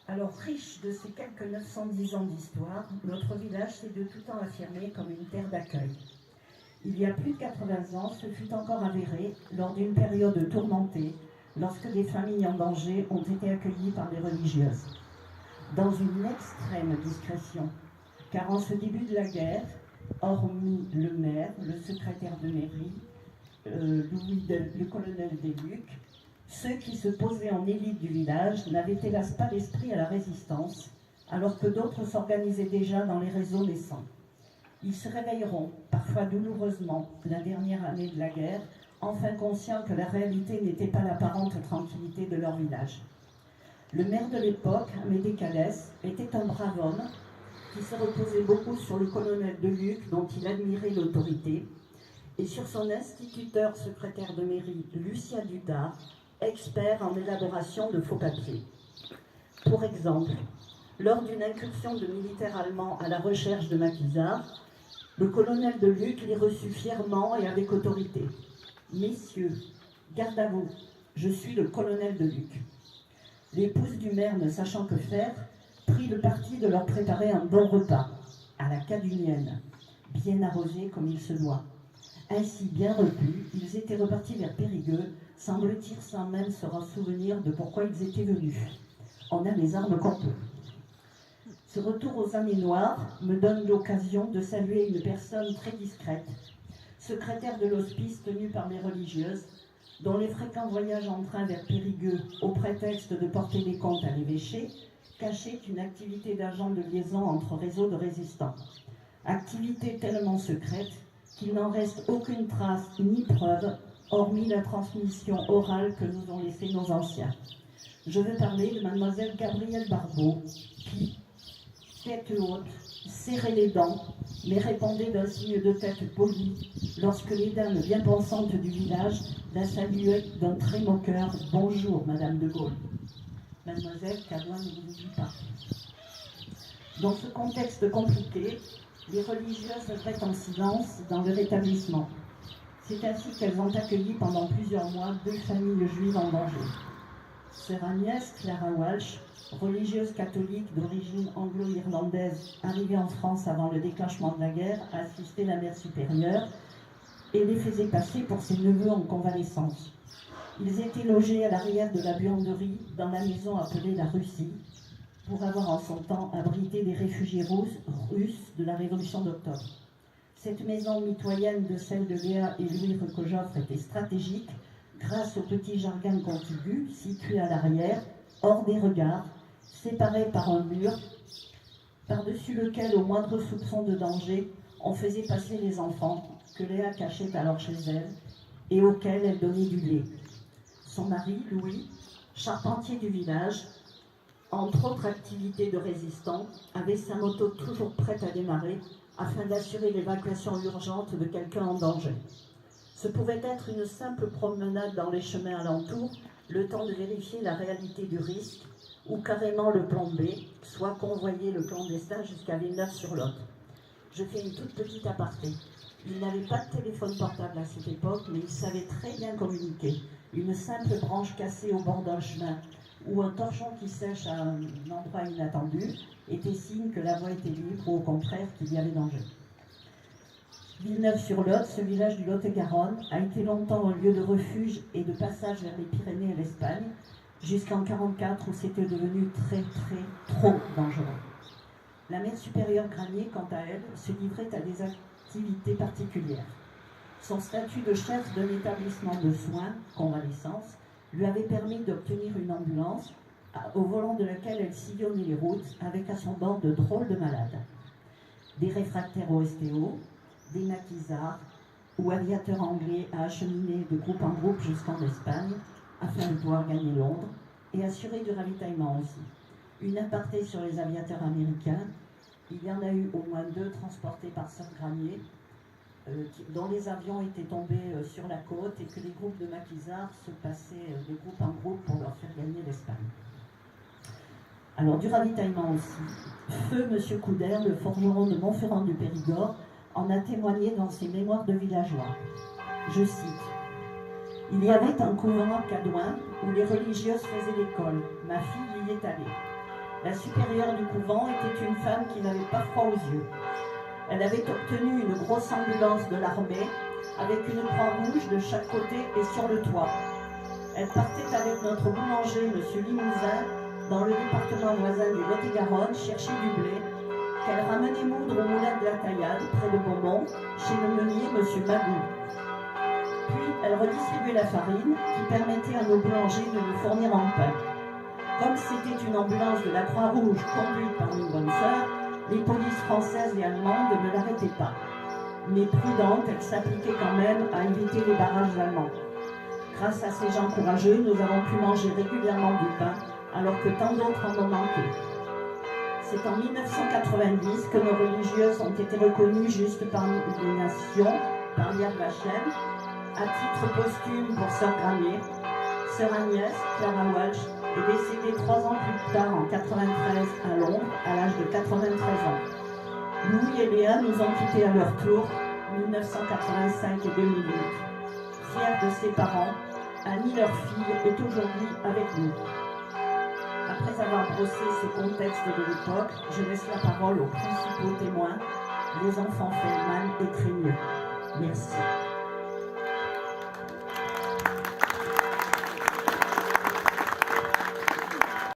Alors, riche de ces quelques 910 ans d'histoire, notre village s'est de tout temps affirmé comme une terre d'accueil. Il y a plus de 80 ans, ce fut encore avéré lors d'une période tourmentée, lorsque des familles en danger ont été accueillies par des religieuses. Dans une extrême discrétion, car en ce début de la guerre, hormis le maire, le secrétaire de mairie, le colonel des Lucs, ceux qui se posaient en élite du village n'avaient hélas pas l'esprit à la résistance, alors que d'autres s'organisaient déjà dans les réseaux naissants. Ils se réveilleront, parfois douloureusement, la dernière année de la guerre, enfin conscients que la réalité n'était pas l'apparente tranquillité de leur village. Le maire de l'époque, Amédée Calès, était un brave homme qui se reposait beaucoup sur le colonel de Luc, dont il admirait l'autorité, et sur son instituteur secrétaire de mairie, Lucien Dudard, expert en élaboration de faux papiers. Pour exemple, lors d'une incursion de militaires allemands à la recherche de maquisards, le colonel de Luc les reçut fièrement et avec autorité. « Messieurs, garde à vous, je suis le colonel de Luc. » L'épouse du maire, ne sachant que faire, prit le parti de leur préparer un bon repas, à la cadunienne, bien arrosé comme il se doit. Ainsi, bien repus, ils étaient repartis vers Périgueux, semble-t-il sans même se souvenir de pourquoi ils étaient venus. On a les armes qu'on peut. Ce retour aux années noires me donne l'occasion de saluer une personne très discrète, secrétaire de l'hospice tenu par les religieuses, dont les fréquents voyages en train vers Périgueux, au prétexte de porter des comptes à l'évêché, cachaient une activité d'agent de liaison entre réseaux de résistants. Activité tellement secrète qu'il n'en reste aucune trace ni preuve, hormis la transmission orale que nous ont laissée nos anciens. Je veux parler de mademoiselle Gabrielle Barbeau, qui, tête haute, serrait les dents, mais répondait d'un signe de tête poli lorsque les dames bien pensantes du village la saluaient d'un très moqueur « Bonjour, Madame de Gaulle ». Mademoiselle Cadouin ne vous oublie pas. Dans ce contexte compliqué, les religieuses restent en silence dans leur établissement. C'est ainsi qu'elles ont accueilli pendant plusieurs mois 2 familles juives en danger. Sœur Agnès Clara Walsh, religieuse catholique d'origine anglo-irlandaise, arrivée en France avant le déclenchement de la guerre, a assisté la mère supérieure et les faisait passer pour ses neveux en convalescence. Ils étaient logés à l'arrière de la buanderie dans la maison appelée la Russie, pour avoir en son temps abrité des réfugiés russes de la Révolution d'octobre. Cette maison mitoyenne de celle de Léa et Louis Recojoffre était stratégique grâce au petit jardin contigu situé à l'arrière, hors des regards, séparé par un mur, par-dessus lequel, au moindre soupçon de danger, on faisait passer les enfants que Léa cachait alors chez elle et auxquels elle donnait du lait. Son mari, Louis, charpentier du village, entre autres activités de résistants, avait sa moto toujours prête à démarrer afin d'assurer l'évacuation urgente de quelqu'un en danger. Ce pouvait être une simple promenade dans les chemins alentours, le temps de vérifier la réalité du risque, ou carrément le plan B, soit convoyer le clandestin jusqu'à Villeneuve-sur-Lot. Je fais une toute petite aparté. Il n'avait pas de téléphone portable à cette époque, mais il savait très bien communiquer. Une simple branche cassée au bord d'un chemin ou un torchon qui sèche à un endroit inattendu était signe que la voie était libre ou au contraire qu'il y avait danger. Villeneuve-sur-Lot, ce village du Lot-et-Garonne, a été longtemps un lieu de refuge et de passage vers les Pyrénées et l'Espagne, jusqu'en 1944 où c'était devenu trop dangereux. La mère supérieure Granier, quant à elle, se livrait à des activités particulières. Son statut de chef d'un établissement de soins, convalescence, lui avait permis d'obtenir une ambulance au volant de laquelle elle sillonnait les routes avec à son bord de drôles de malades. Des réfractaires au STO, des maquisards ou aviateurs anglais à acheminer de groupe en groupe jusqu'en Espagne afin de pouvoir gagner Londres et assurer du ravitaillement aussi. Une aparté sur les aviateurs américains, il y en a eu au moins 2 transportés par Sœur Granier, dont les avions étaient tombés sur la côte et que les groupes de maquisards se passaient de groupe en groupe pour leur faire gagner l'Espagne. Alors du ravitaillement aussi, feu M. Couder, le forgeron de Montferrand du Périgord, en a témoigné dans ses mémoires de villageois. Je cite: « Il y avait un couvent à Cadouin où les religieuses faisaient l'école. Ma fille y est allée. La supérieure du couvent était une femme qui n'avait pas froid aux yeux. Elle avait obtenu une grosse ambulance de l'armée avec une croix rouge de chaque côté et sur le toit. Elle partait avec notre boulanger, M. Limousin, dans le département voisin du Lot-et-Garonne, chercher du blé, qu'elle ramenait moudre au moulin de la Taillade, près de Beaumont, chez le meunier M. Magou. Puis, elle redistribuait la farine, qui permettait à nos boulangers de nous fournir en pain. Comme c'était une ambulance de la Croix-Rouge conduite par une bonne sœur, les polices françaises et allemandes ne l'arrêtaient pas. Mais prudente, elle s'appliquait quand même à éviter les barrages allemands. Grâce à ces gens courageux, nous avons pu manger régulièrement du pain, alors que tant d'autres en ont manqué. C'est en 1990 que nos religieuses ont été reconnues juste parmi les nations, par Yad Vashem, à titre posthume pour Sœur Granier. Sœur Agnès, Clara Walsh, est décédée 3 ans plus tard, en 1993, à Londres, à l'âge de 93 ans. Louis et Léa nous ont quittés à leur tour, 1985 et 2008. Fière de ses parents, Annie, leur fille, est aujourd'hui avec nous. Après avoir brossé ce contexte de l'époque, je laisse la parole aux principaux témoins, les enfants Feldman et Crémieux. Merci.